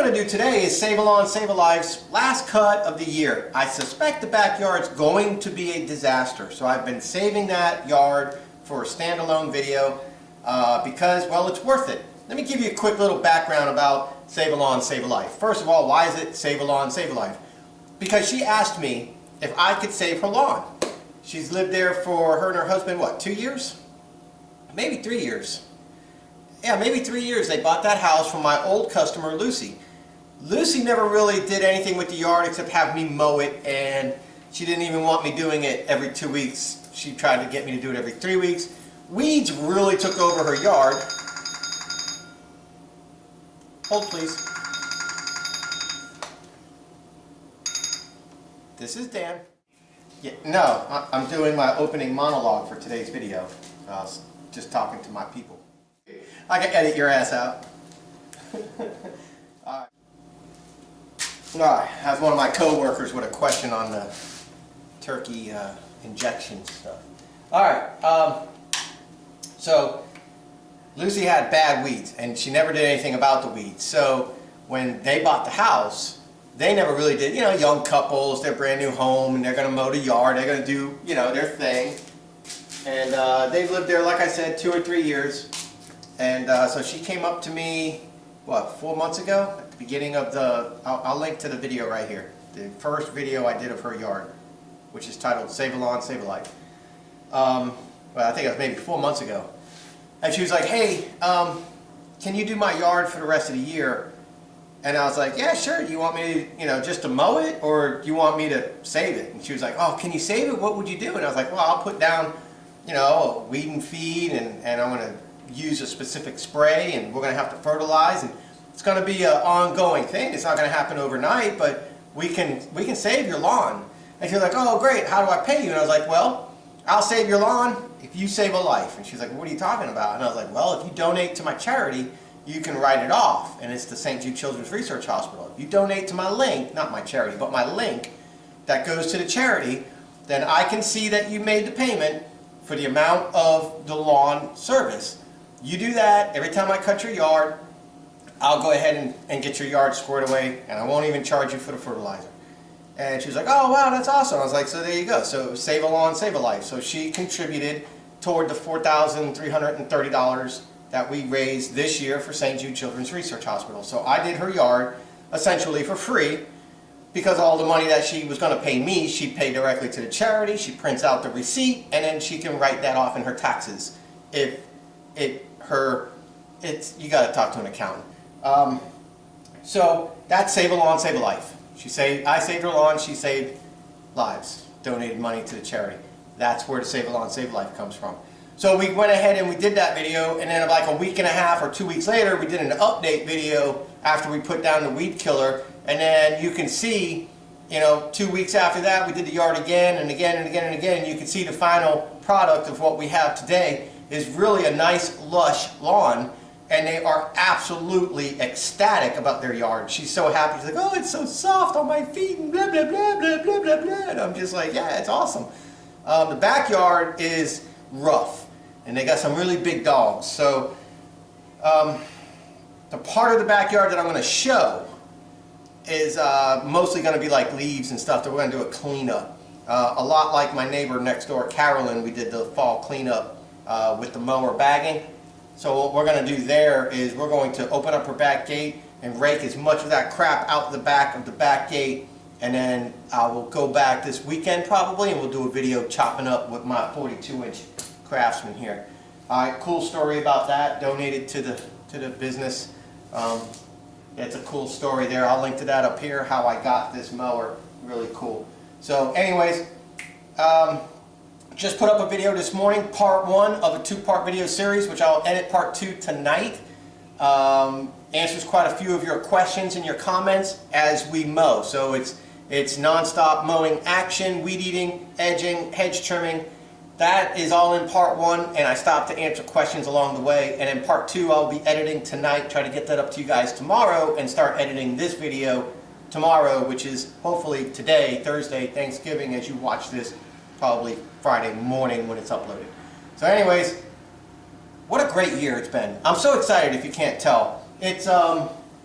going to do today is Save a Lawn, Save a Life's last cut of the year. I suspect the backyard's going to be a disaster, so I've been saving that yard for a standalone video because, well, it's worth it. Let me give you a quick little background about Save a Lawn, Save a Life. First of all, why is it Save a Lawn, Save a Life? Because she asked me if I could save her lawn. She's lived there for, her and her husband, what, 2 years? Maybe 3 years. Yeah, maybe 3 years. They bought that house from my old customer, Lucy. Lucy never really did anything with the yard except have me mow it, and she didn't even want me doing it every 2 weeks. She tried to get me to do it every 3 weeks. Weeds really took over her yard. Hold, please. This is Dan. Yeah, no, I'm doing my opening monologue for today's video. Just talking to my people. I can edit your ass out. Alright, I have one of my co-workers with a question on the turkey injection stuff. Alright, so Lucy had bad weeds and she never did anything about the weeds. So when they bought the house, they never really did, you know, young couples, their brand new home, and they're going to mow the yard, they're going to do, you know, their thing. And they've lived there, like I said, 2 or 3 years. And so she came up to me, what, 4 months ago? At the beginning of the, I'll link to the video right here. The first video I did of her yard, which is titled Save a Lawn, Save a Life. Well, I think it was maybe 4 months ago. And she was like, hey, can you do my yard for the rest of the year? And I was like, yeah, sure. Do you want me to, you know, just to mow it, or do you want me to save it? And she was like, oh, can you save it? What would you do? And I was like, well, I'll put down, you know, weed and feed, and I'm going to use a specific spray, and we're going to have to fertilize, and it's going to be an ongoing thing. It's not going to happen overnight, but we can save your lawn. And she's like, oh, great. How do I pay you? And I was like, well, I'll save your lawn if you save a life. And she's like, well, what are you talking about? And I was like, well, if you donate to my charity, you can write it off, and it's the St. Jude Children's Research Hospital. If you donate to my link, not my charity, but my link that goes to the charity, then I can see that you made the payment for the amount of the lawn service. You do that every time I cut your yard, I'll go ahead and get your yard squared away, and I won't even charge you for the fertilizer. And she was like, oh wow, that's awesome. I was like, so there you go. So Save a Lawn, Save a Life. So she contributed toward the $4,330 that we raised this year for St. Jude Children's Research Hospital. So I did her yard essentially for free, because all the money that she was going to pay me, she'd pay directly to the charity. She prints out the receipt, and then she can write that off in her taxes. You got to talk to an accountant. So that's Save a Lawn, Save a Life. I saved her lawn, she saved lives, donated money to the charity. That's where the Save a Lawn, Save a Life comes from. So we went ahead and we did that video, and then like a week and a half or 2 weeks later, we did an update video after we put down the weed killer. And then you can see, you know, 2 weeks after that, we did the yard again and again and again and again. And you can see the final product of what we have today is really a nice, lush lawn. And they are absolutely ecstatic about their yard. She's so happy. She's like, oh, it's so soft on my feet and blah, blah, blah, blah, blah, blah, blah. And I'm just like, yeah, it's awesome. The backyard is rough, and they got some really big dogs. So the part of the backyard that I'm going to show is mostly going to be like leaves and stuff that we're going to do a cleanup. A lot like my neighbor next door, Carolyn, we did the fall cleanup with the mower bagging. So what we're going to do there is we're going to open up her back gate and rake as much of that crap out the back of the back gate, and then I will go back this weekend probably, and we'll do a video chopping up with my 42-inch CRAFTSMAN here. Alright, cool story about that, donated to the business. It's a cool story there. I'll link to that up here, how I got this mower. Really cool. So anyways, just put up a video this morning, part 1 of a 2-part video series, which I'll edit part 2 tonight. Answers quite a few of your questions and your comments as we mow. So it's non-stop mowing action, weed eating, edging, hedge trimming. That is all in part 1, and I stopped to answer questions along the way. And in part 2, I'll be editing tonight, try to get that up to you guys tomorrow, and start editing this video tomorrow, which is hopefully today, Thursday, Thanksgiving, as you watch this, probably Friday morning when it's uploaded. So anyways, what a great year it's been. I'm so excited if you can't tell. It's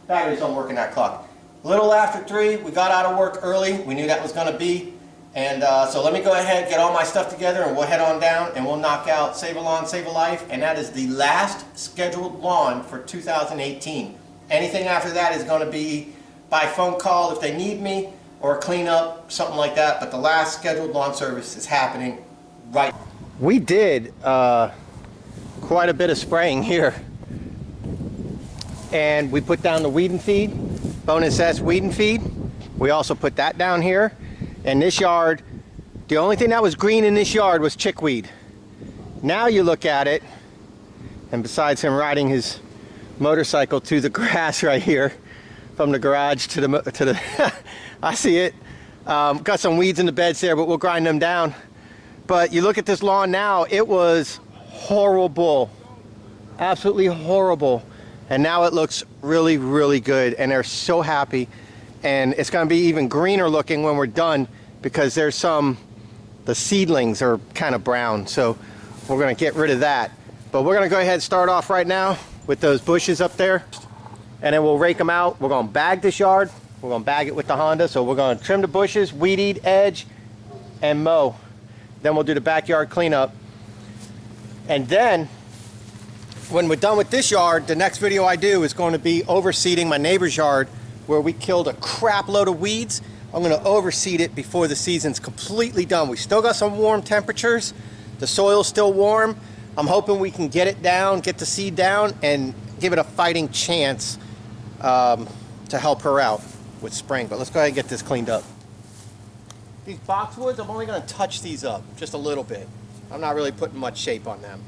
batteries don't work in that clock. A little after 3, we got out of work early. We knew that was going to be. And so let me go ahead, get all my stuff together, and we'll head on down and we'll knock out Save a Lawn, Save a Life. And that is the last scheduled lawn for 2018. Anything after that is going to be by phone call if they need me, or clean up, something like that. But the last scheduled lawn service is happening right. We did quite a bit of spraying here. And we put down the weed and feed, Bonus S weed and feed. We also put that down here. And this yard, the only thing that was green in this yard was chickweed. Now you look at it, and besides him riding his motorcycle to the grass right here, from the garage to the I see it. Got some weeds in the beds there, but we'll grind them down. But you look at this lawn now, it was horrible, absolutely horrible. And now it looks really, really good, and they're so happy. And it's going to be even greener looking when we're done, because there's the seedlings are kind of brown, so we're going to get rid of that. But we're going to go ahead and start off right now with those bushes up there, and then we'll rake them out. We're going to bag this yard. We're going to bag it with the Honda, so we're going to trim the bushes, weed eat, edge, and mow. Then we'll do the backyard cleanup. And then when we're done with this yard, the next video I do is going to be overseeding my neighbor's yard, where we killed a crap load of weeds. I'm going to overseed it before the season's completely done. We still got some warm temperatures. The soil's still warm. I'm hoping we can get it down, get the seed down, and give it a fighting chance to help her out with spring. But let's go ahead and get this cleaned up. These boxwoods, I'm only going to touch these up just a little bit. I'm not really putting much shape on them.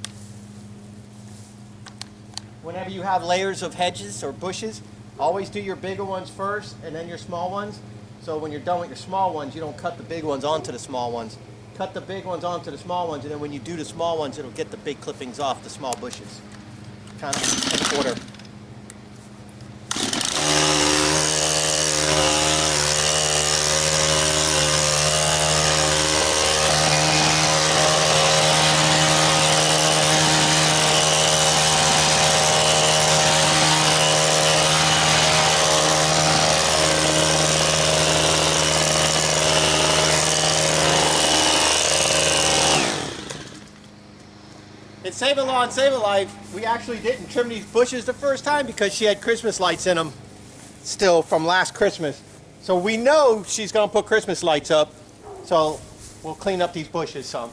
Whenever you have layers of hedges or bushes, always do your bigger ones first and then your small ones. So when you're done with your small ones, you don't cut the big ones onto the small ones. Cut the big ones onto the small ones, and then when you do the small ones, it'll get the big clippings off the small bushes. Kind of in order. Save a Lawn, Save a Life, we actually didn't trim these bushes the first time because she had Christmas lights in them still from last Christmas. So we know she's going to put Christmas lights up, so we'll clean up these bushes some.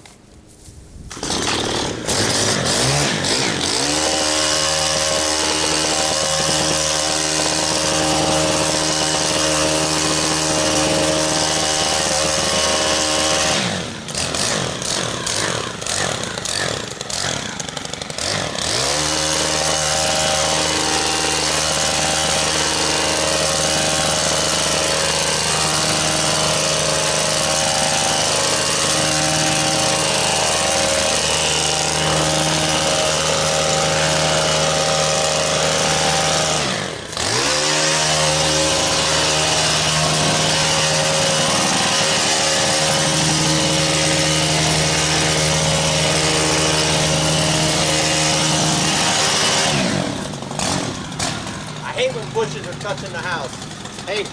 Bushes are touching the house. Hey.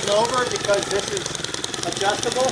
bending over because this is adjustable.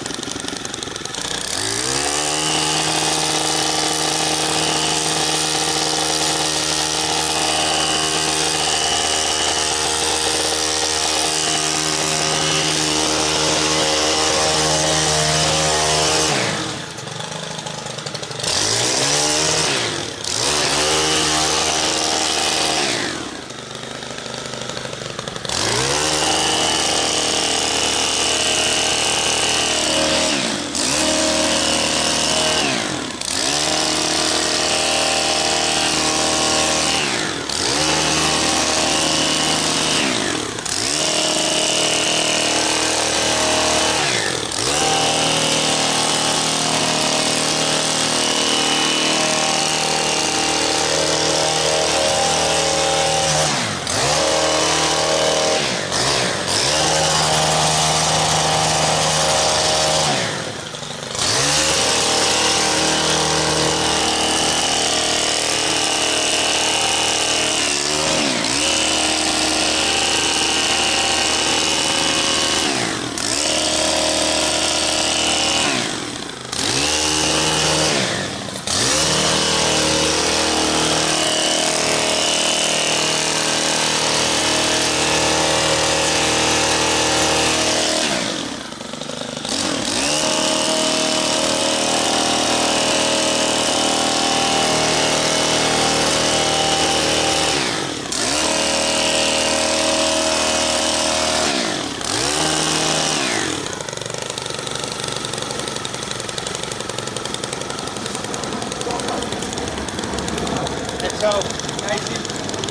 So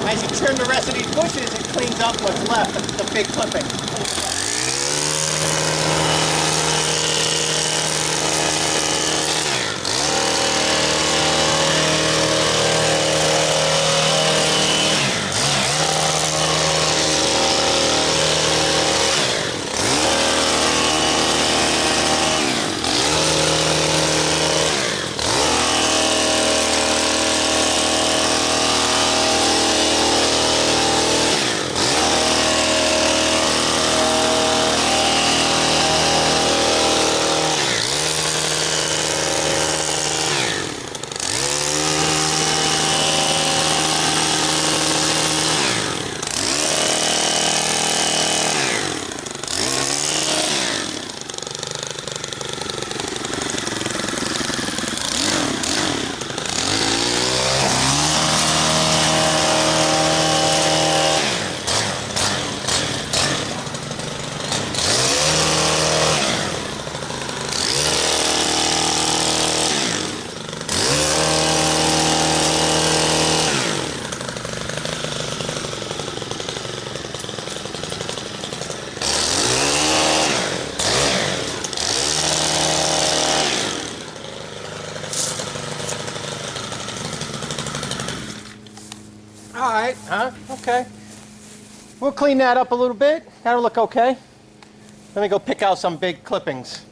as you trim the rest of these bushes, it cleans up what's left, the big clipping. All right, okay. We'll clean that up a little bit. That'll look okay. Let me go pick out some big clippings.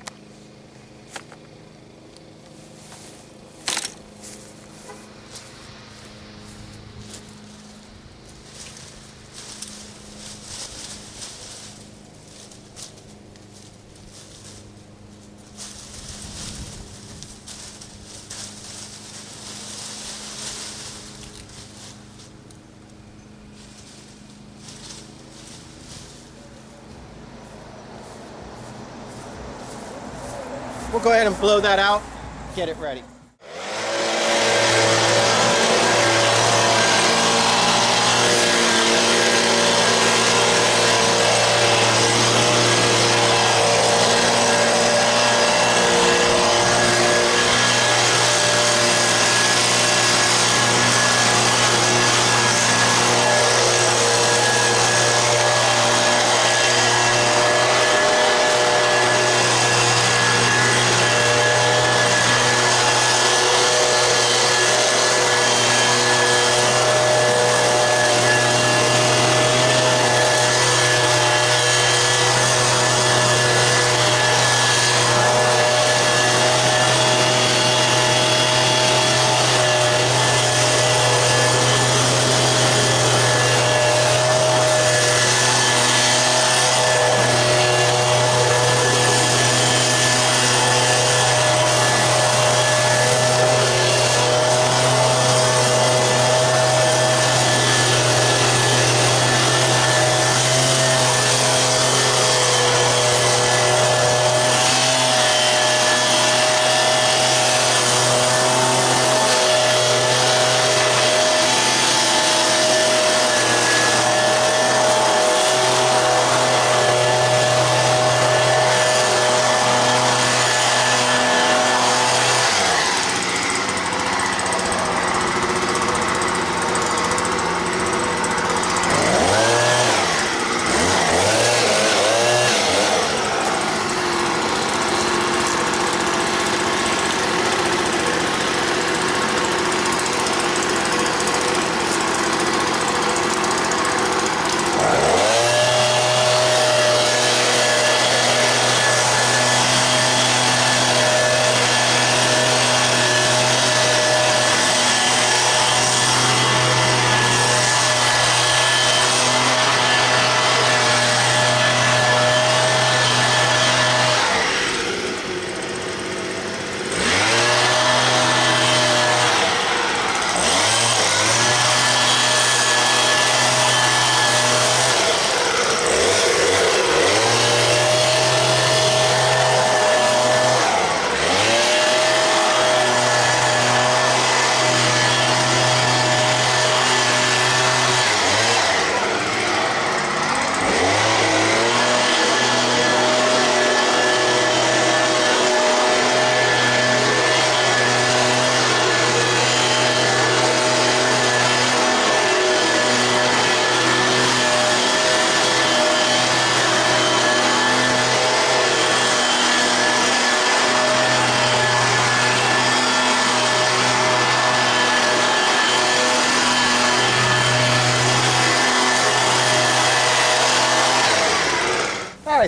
We'll go ahead and blow that out, get it ready.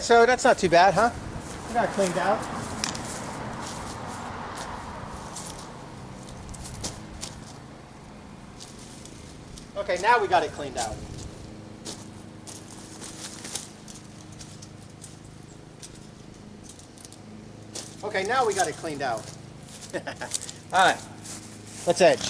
so that's not too bad, huh? We got it cleaned out. Okay, now we got it cleaned out. Okay, now we got it cleaned out. All right, let's edge.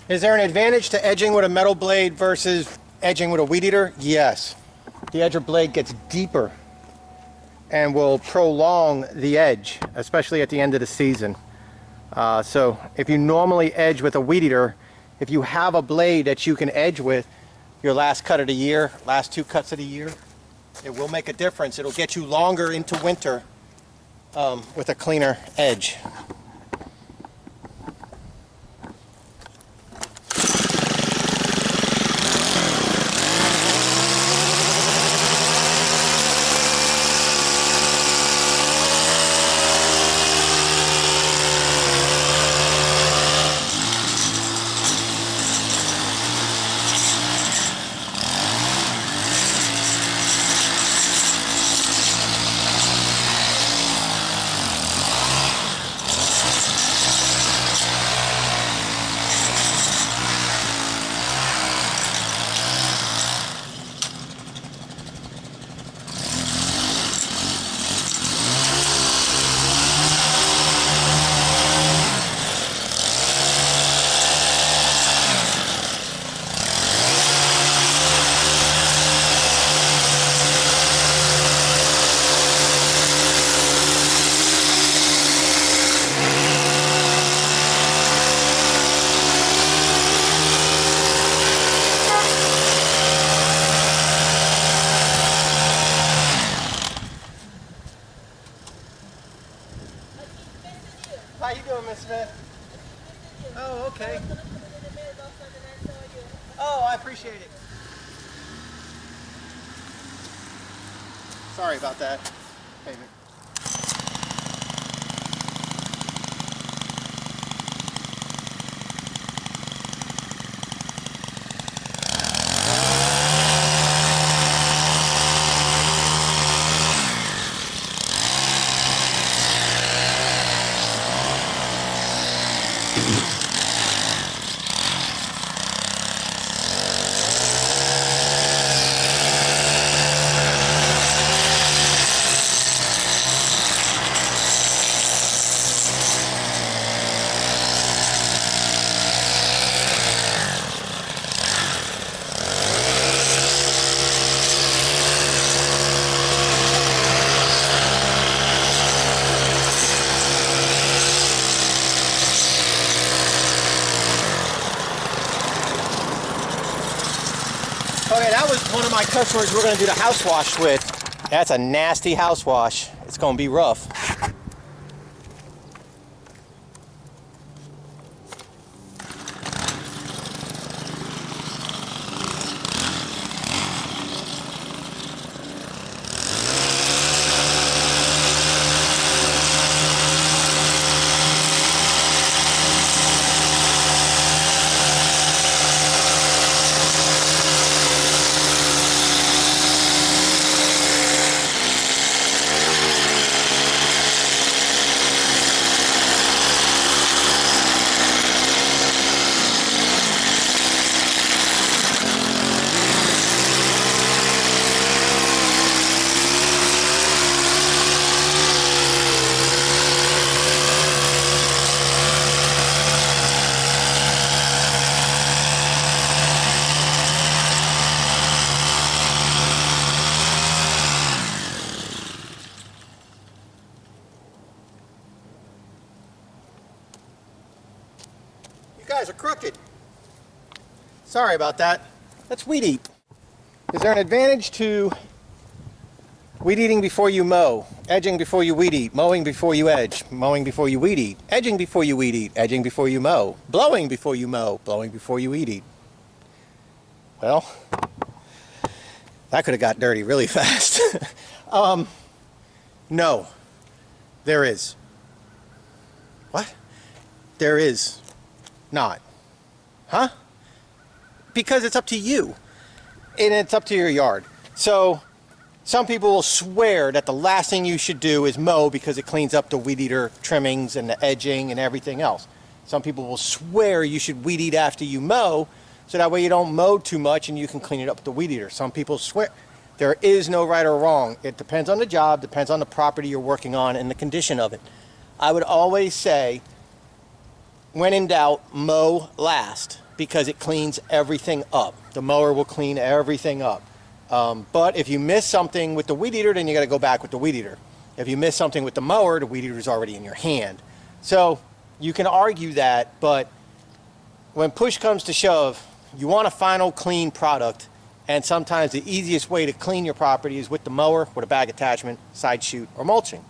Is there an advantage to edging with a metal blade versus edging with a weed eater? Yes. The edger blade gets deeper and will prolong the edge, especially at the end of the season. So if you normally edge with a weed eater, if you have a blade that you can edge with your last cut of the year, last 2 cuts of the year, it will make a difference. It'll get you longer into winter with a cleaner edge. How you doing, Miss Smith? Oh, okay. Oh, I appreciate it. Sorry about that. Payment. Okay, that was one of my customers we're going to do the house wash with. That's a nasty house wash. It's going to be rough. crooked. Sorry about that. Let's weed eat. Is there an advantage to weed eating before you mow, edging before you weed eat, mowing before you edge, mowing before you weed eat, edging before you weed eat, edging before you mow, blowing before you mow, blowing before you weed eat? Well, that could have got dirty really fast. No, there is. What? There is not. Huh? Because it's up to you. And it's up to your yard. So some people will swear that the last thing you should do is mow because it cleans up the weed eater trimmings and the edging and everything else. Some people will swear you should weed eat after you mow, so that way you don't mow too much and you can clean it up with the weed eater. Some people swear. There is no right or wrong. It depends on the job, depends on the property you're working on and the condition of it. I would always say, when in doubt, mow last, because it cleans everything up. The mower will clean everything up. But if you miss something with the weed eater, then you got to go back with the weed eater. If you miss something with the mower, the weed eater is already in your hand. So you can argue that, but when push comes to shove, you want a final clean product, and sometimes the easiest way to clean your property is with the mower, with a bag attachment, side shoot, or mulching.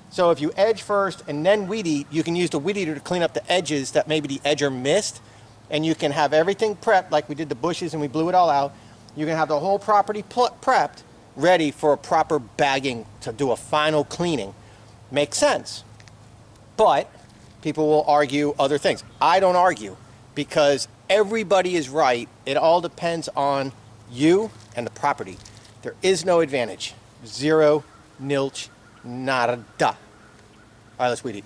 So if you edge first and then weed eat, you can use the weed eater to clean up the edges that maybe the edger missed, and you can have everything prepped like we did the bushes and we blew it all out. You can have the whole property prepped, ready for a proper bagging to do a final cleaning. Makes sense. But people will argue other things. I don't argue, because everybody is right. It all depends on you and the property. There is no advantage. Zero, nilch, nada. All right, let's weed eat.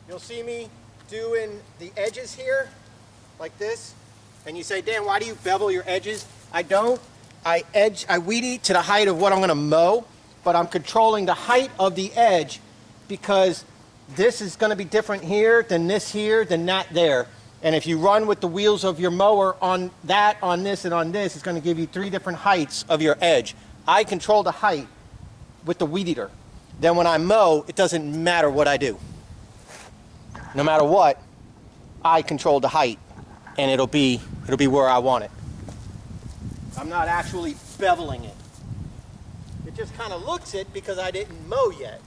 You'll see me doing the edges here, like this. And you say, Dan, why do you bevel your edges? I don't. I weed eat to the height of what I'm gonna mow, but I'm controlling the height of the edge, because this is gonna be different here, than this here, than that there. And if you run with the wheels of your mower on that, on this, and on this, it's gonna give you 3 different heights of your edge. I control the height with the weed eater. Then when I mow, it doesn't matter what I do. No matter what, I control the height, and it'll be where I want it. I'm not actually beveling it. It just kind of looks it because I didn't mow yet.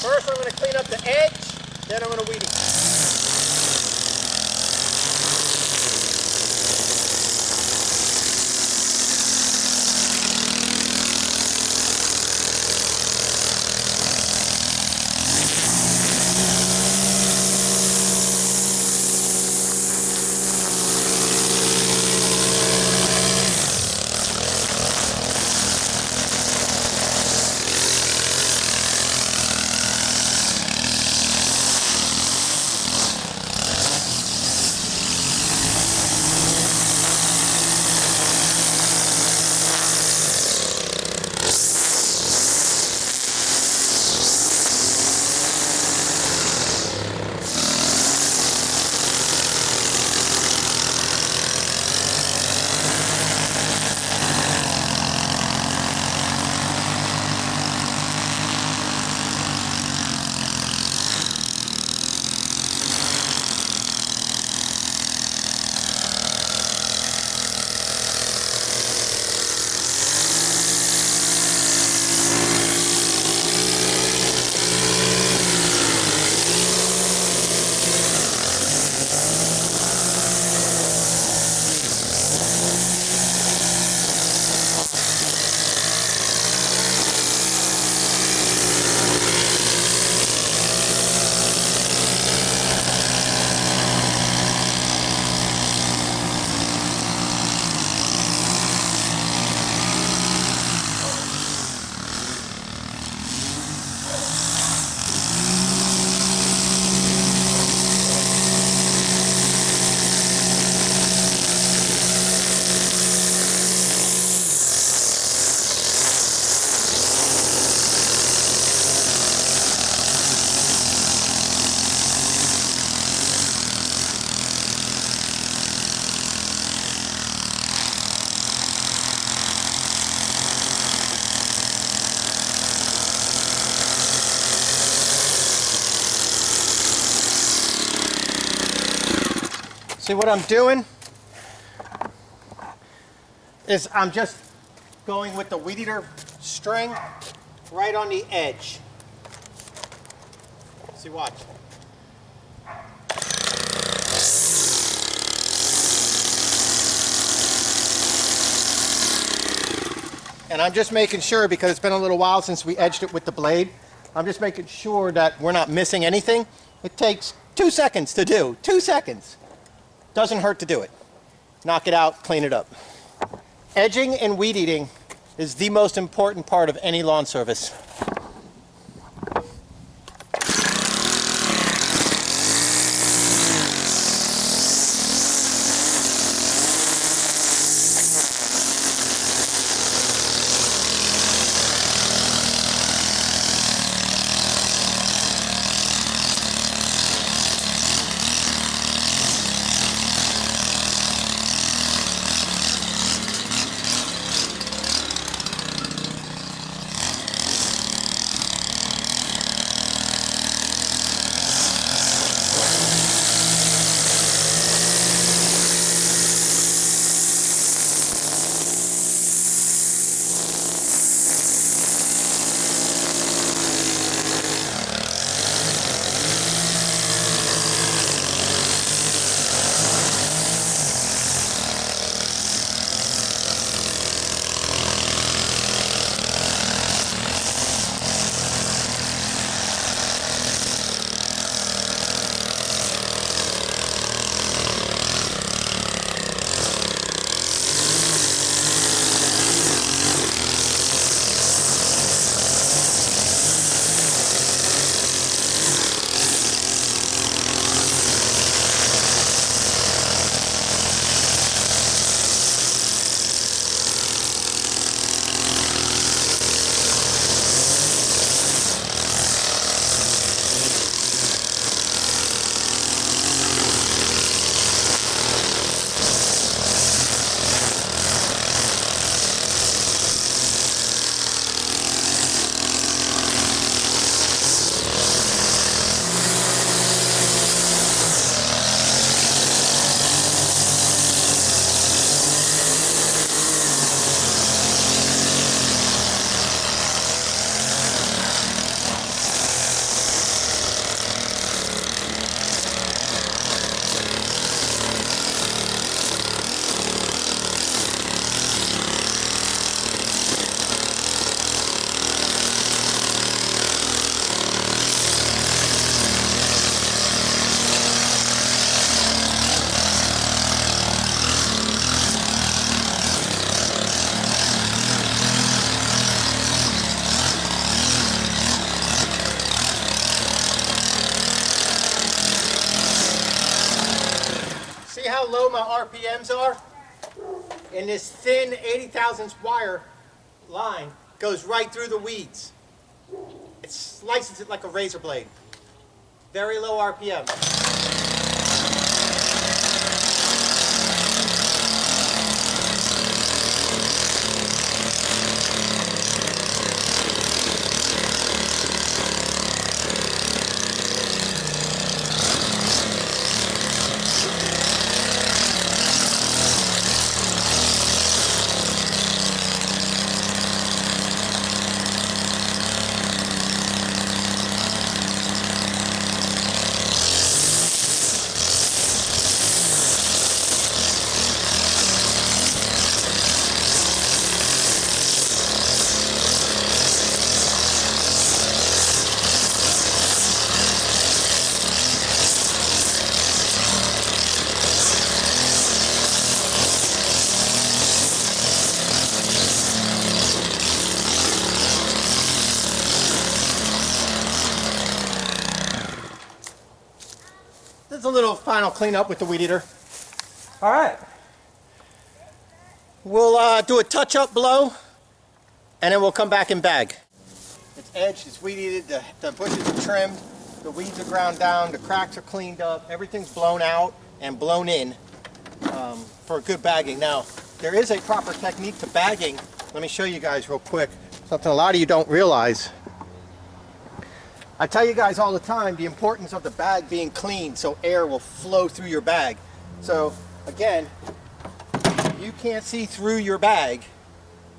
First I'm going to clean up the edge, then I'm going to weed it. See what I'm doing is I'm just going with the Weedeater string right on the edge. See, watch. And I'm just making sure, because it's been a little while since we edged it with the blade, I'm just making sure that we're not missing anything. It takes 2 seconds to do. 2 seconds. Doesn't hurt to do it. Knock it out, clean it up. Edging and weed eating is the most important part of any lawn service. How low my RPMs are? And this thin 80 thousandths wire line goes right through the weeds. It slices it like a razor blade. Very low RPM. A little final cleanup with the Weedeater. All right. We'll do a touch-up blow, and then we'll come back and bag. It's edged, it's weed-eated, the bushes are trimmed, the weeds are ground down, the cracks are cleaned up, everything's blown out and blown in for good bagging. Now, there is a proper technique to bagging. Let me show you guys real quick. Something a lot of you don't realize. I tell you guys all the time the importance of the bag being clean so air will flow through your bag. So again, you can't see through your bag.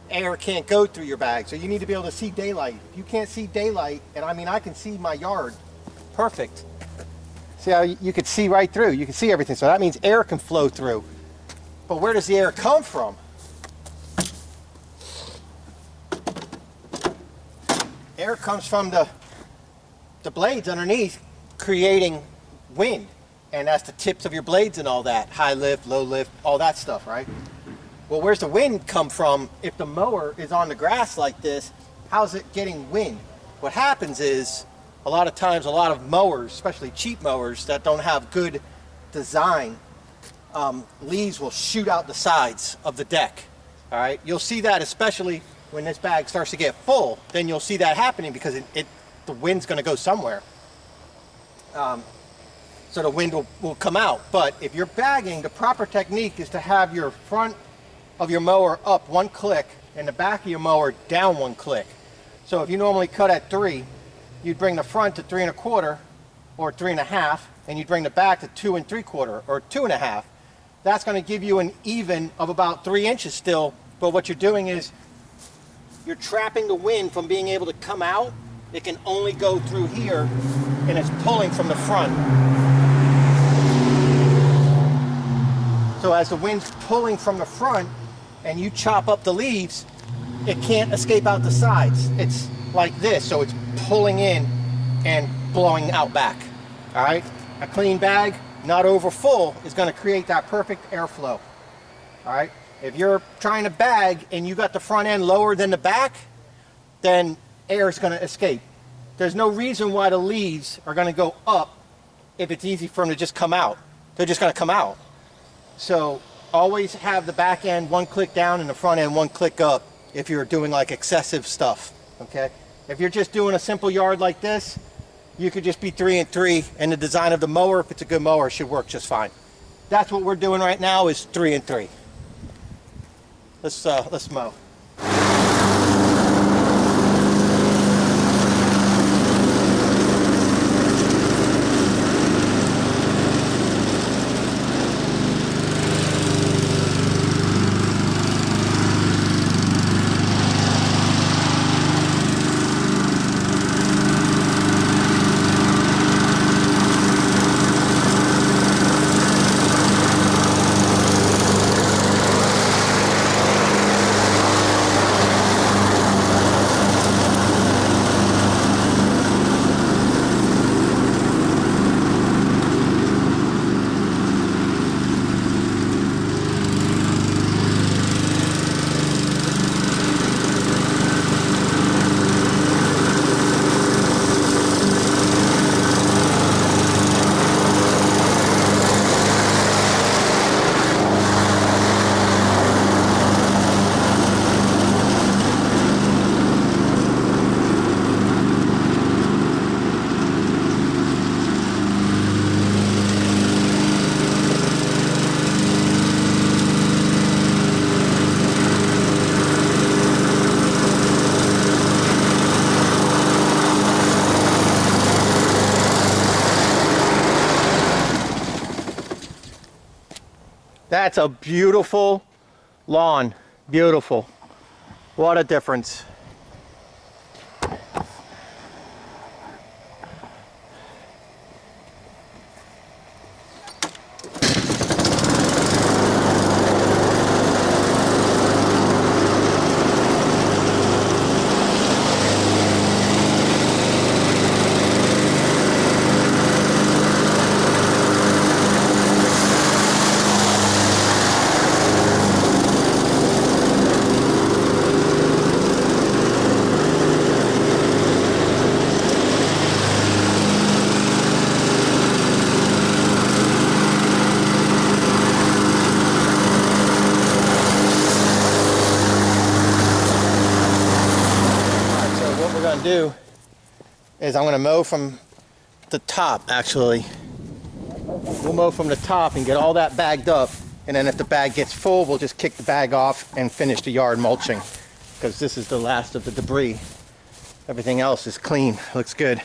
Air can't go through your bag, so you need to be able to see daylight. If you can't see daylight, and I mean I can see my yard perfect. See how you could see right through? You can see everything, so that means air can flow through. But where does the air come from? Air comes from the blades underneath creating wind, and that's the tips of your blades and all that. High lift, low lift, all that stuff, right? Well, where's the wind come from? If the mower is on the grass like this, how's it getting wind? What happens is, a lot of times, a lot of mowers, especially cheap mowers that don't have good design, leaves will shoot out the sides of the deck. All right, you'll see that especially when this bag starts to get full. Then you'll see that happening because the wind's going to go somewhere. So the wind will come out. But if you're bagging, the proper technique is to have your front of your mower up 1 click and the back of your mower down 1 click. So if you normally cut at 3, you'd bring the front to 3 1/4 or 3 1/2, and you'd bring the back to 2 3/4 or 2 1/2. That's going to give you an even of about 3 inches still. But what you're doing is you're trapping the wind from being able to come out. It can only go through here, and it's pulling from the front. So as the wind's pulling from the front and you chop up the leaves, it can't escape out the sides. It's like this, so it's pulling in and blowing out back. All right, a clean bag, not over full, is going to create that perfect airflow. All right, if you're trying to bag and you got the front end lower than the back, then air is going to escape. There's no reason why the leaves are going to go up if it's easy for them to just come out. They're just going to come out. So always have the back end 1 click down and the front end 1 click up if you're doing like excessive stuff, okay? If you're just doing a simple yard like this, you could just be 3 3, and the design of the mower, if it's a good mower, should work just fine. That's what we're doing right now, is 3 3. Let's mow. That's a beautiful lawn. Beautiful. What a difference. Do is I'm going to mow from the top. Actually, we'll mow from the top and get all that bagged up, and then if the bag gets full, we'll just kick the bag off and finish the yard mulching, because this is the last of the debris. Everything else is clean. Looks good.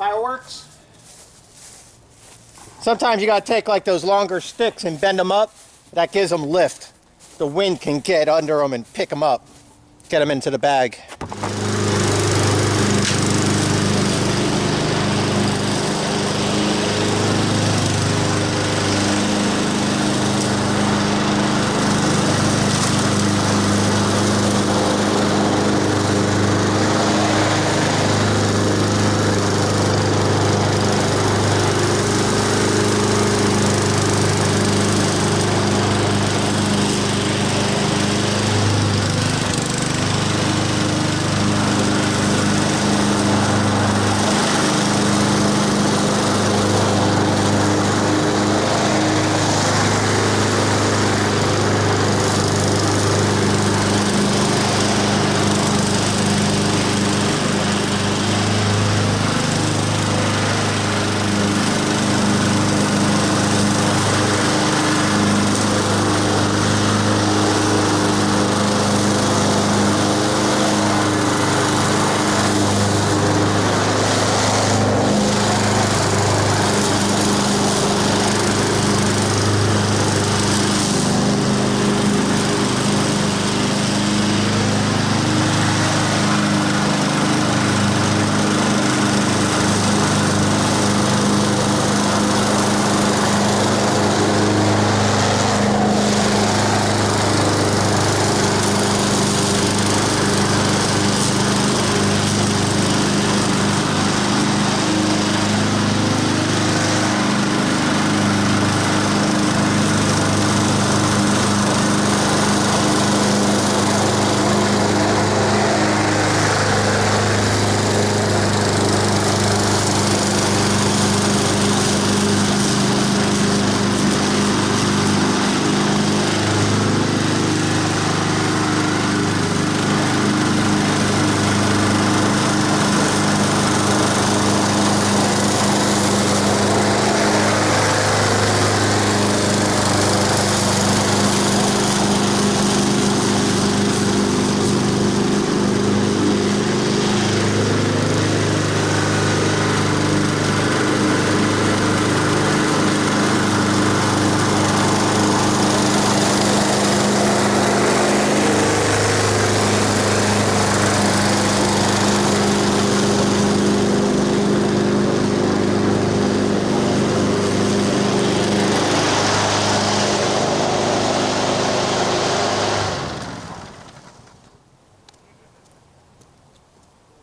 Fireworks. Sometimes you gotta take like those longer sticks and bend them up. That gives them lift. The wind can get under them and pick them up, get them into the bag.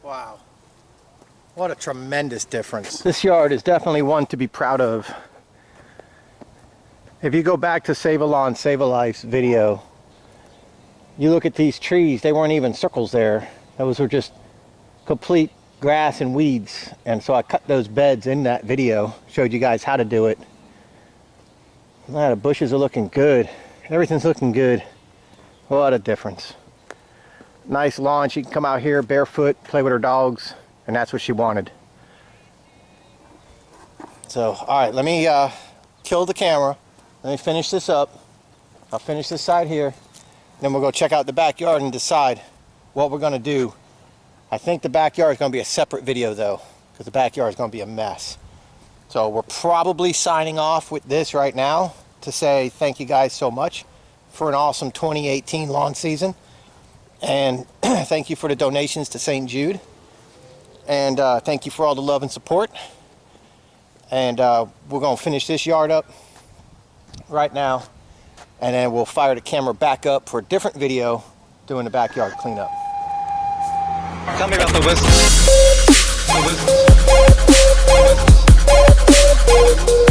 Wow, what a tremendous difference. This yard is definitely one to be proud of. If you go back to Save a Lawn, Save a Life's video, you look at these trees, they weren't even circles there. Those were just complete grass and weeds. And so I cut those beds in that video, showed you guys how to do it. The bushes are looking good. Everything's looking good. What a difference. Nice lawn. She can come out here barefoot, play with her dogs, and that's what she wanted. So, alright, let me kill the camera. Let me finish this up. I'll finish this side here. Then we'll go check out the backyard and decide what we're going to do. I think the backyard is going to be a separate video though, because the backyard is going to be a mess. So we're probably signing off with this right now to say thank you guys so much for an awesome 2018 lawn season. And thank you for the donations to St. Jude. And thank you for all the love and support. And we're going to finish this yard up right now. And then we'll fire the camera back up for a different video doing the backyard cleanup. Tell me about the whistles. The whistles.